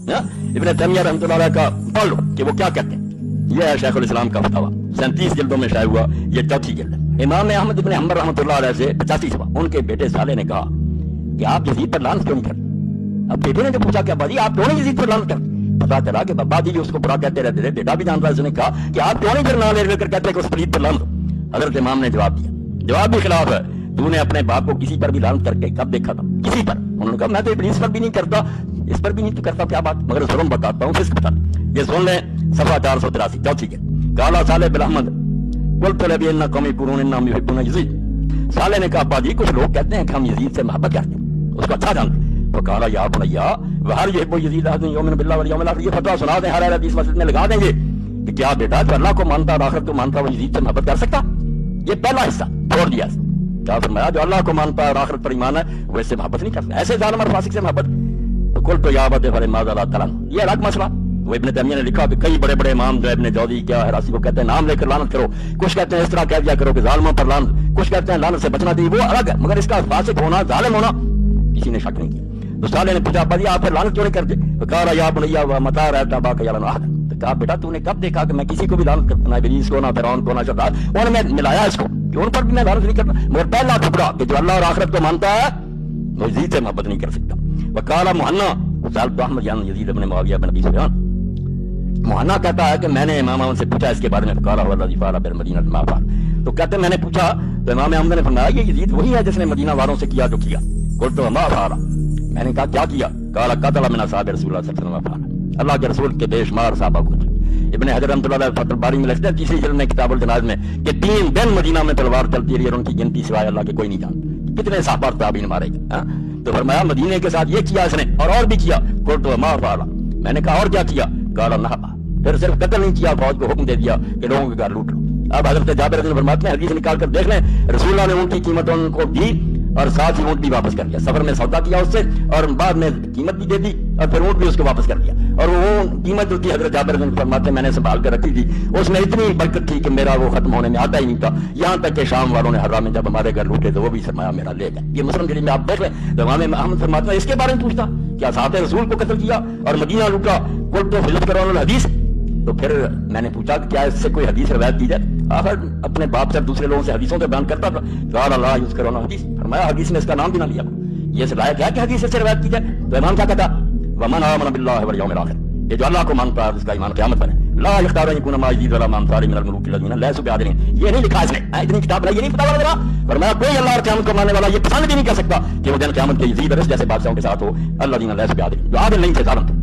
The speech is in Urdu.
ابن تیمیہ رحمۃ اللہ علیہ کا پڑھ لو کہ وہ کیا کہتے ہیں. یہ ہے شیخ الاسلام کا فتاویٰ، 37 جلدوں میں شائع ہوا، یہ چوتھی جلد ہے. امام احمد بن حنبل رحمۃ اللہ علیہ سے 85 سوا ان کے بیٹے صالح نے کہا کہ آپ یزید پر لعنت کیوں نہیں کرتے؟ اب بیٹے نے جو پوچھا کہ ابا جی آپ کیوں نہیں یزید پر لعنت کرتے؟ پتا چلا کہ بابا جی جو اس کو برا کہتے رہتے تھے، بیٹا بھی جانتا ہے، اس نے کہا کہ آپ کیوں نہیں پھر نام لے کر کہتے کہ اس پلیت پر لعنت ہو؟ حضرت امام نے جواب دیا، جواب بھی خلاف ہے. تو نے اپنے باپ کو کسی پر بھی لعنت کر کے کب دیکھا تھا؟ کسی پر؟ انہوں نے کہا میں تو ابلیس پر بھی نہیں کرتا، اس پر بھی نہیں تو کرتا، کیا بات؟ مگر ظلم بتاتا ہوں، فسق بتا. یہ سن لیں صفحہ 483 چوتھی ہے. قال صالح بن احمد قلت لبی قوم يقولون انهم يحبون يزيد. صالح نے کہا ابا جی کچھ لوگ کہتے ہیں کہ ہم یزید سے محبت کرتے ہیں، اس کو اچھا جانتے ہیں. فقال یا بنیا وهل يحب يزيد احد يؤمن بالله واليوم الاخر. یہ فتویٰ سنا دیں، ہر حدیث مسجد میں لگا دیں گے کہ کیا بیٹا جو اللہ کو مانتا اور آخرت کو مانتا وہ یزید سے محبت کر سکتا؟ یہ پہلا حصہ چھوڑ دیا. کیا فرمایا جو اللہ کو مانتا ہے اور آخرت پر ایمان ہے وہ اس سے محبت نہیں کرتا، ایسے ظالم اور فاسق سے محبت. تو کل تو یا ابت فلماذا لا تلعن، یہ الگ مسئلہ. وہ ابن تیمیہ نے لکھا کہ کئی بڑے بڑے امام جو ابن جوزی کیا ہراسی کو کہتے ہیں نام لے کر لعنت کرو، کچھ کہتے ہیں اس طرح کہہ دیا کرو کہ ظالموں پر لعنت، کچھ کہتے ہیں لعنت سے بچنا چاہیے، وہ الگ ہے. مگر اس کا فاسق ہونا ظالم ہونا کسی نے شک نہیں کیا. تو صالح نے پوچھا ابا جی آپ پھر لعنت کیوں نہیں کرتے؟ فقال یا بنیا ومتى رأيت اباك يلعن احدا. تو کہا بیٹا تو نے کب دیکھا کہ میں کسی کو بھی لعنت کرتا، نہ ابلیس کو، نہ فرعون کو، نہ شداد، اور میں ملایا اس کو کہ ان پر بھی میں لعنت نہیں کرتا. مگر پہلا ٹکڑا کہ جو اللہ اور آخرت کو مانتا ہے وہ یزید سے محبت نہیں کر سکتا. وقال مہنا سألت احمد بن یزید بن معاویہ بن ابی سفیان. مہنا کہتا ہے کہ میں نے امام احمد سے پوچھا اس کے بارے میں، فقال هو الذي فعل بالمدینہ ما فعل. تو کہتے ہیں میں نے پوچھا تو امام احمد نے فرمایا یہ یزید وہی ہے جس نے مدینہ والوں سے کیا جو کیا. قلت ما فعل، میں نے کہا کیا کیا؟ قال قتل من اصحاب رسول اللہ صلی اللہ علیہ وسلم. اللہ کے رسول کے بے شمار صحابہ کو. ابن حجر رحمۃ اللہ علیہ فتح الباری میں لکھتے ہیں تیسری جلد میں کتاب الجنائز میں کہ 3 دن مدینہ میں تلوار چلتی رہی اور ان کی گنتی سوائے اللہ کے کوئی نہیں جانتا کتنے صحابہ اور تابعین مارے گئے. تو فرمایا مدینے کے ساتھ یہ کیا اس نے اور بھی کیا. قلت ما فعل، میں نے کہا اور کیا کیا؟ قال نہبا، پھر صرف قتل نہیں کیا، فوج کو حکم دے دیا کہ لوگوں کے گھر لوٹ لو. اب حضرت جابر رضی اللہ عنہ فرماتے ہیں حدیث نکال کر دیکھ لیں، رسول اللہ نے ان کی قیمت ان کو دی اور ساتھ ہی اونٹ بھی واپس کر دیا. سفر میں سودا کیا اس سے اور بعد میں قیمت بھی دے دی اور پھر اونٹ بھی اس کو واپس کر دیا. اور وہ قیمت جو تھی حضرت جابر رضی اللہ عنہ فرماتے ہیں میں نے سنبھال کر رکھی تھی، اس میں اتنی برکت تھی کہ میرا وہ ختم ہونے میں آتا ہی نہیں تھا. یہاں تک کہ شام والوں نے حرام میں جب ہمارے گھر لوٹے تو وہ بھی سرمایہ میرا لے گئے. یہ مسلم شریف میں آپ دیکھ لیں تو امام احمد فرماتے ہیں اس کے بارے میں پوچھتا کیا صحابہ رسول کو قتل کیا اور مدینہ لوٹا، قلت تو فضل کرو الحدیث. تو پھر میں نے پوچھا کہ کیا اس سے کوئی حدیث روایت کی جائے؟ آخر اپنے باپ سے دوسرے لوگوں سے حدیثوں سے بیان کرتا تھا. قال اللہ یوز کرو حدیث، فرمایا حدیث میں اس کا نام بھی نہ لیا. یہ سے لائق ہے کہ حدیث سے روایت کی جائے؟ تو امام کیا کہتا ومن آمن باللہ والیوم الاخر، یہ جو اللہ کو مانتا ہے اس کا ایمان قیامت پر ہے. لا یختار ان یکون مع یزید ولا مع امثال من الملوک الذین لیسوا بعادلین. یہ نہیں لکھا اس نے، اتنی کتاب لائی، یہ نہیں پتا والا. فرمایا کوئی اللہ اور قیامت کو ماننے والا یہ پسند بھی نہیں کر سکتا کہ وہ دن قیامت کے یزید اور اس جیسے بادشاہوں کے ساتھ ہو، الذین لیسوا بعادلین، جو عادل نہیں تھے، ظالم تھے.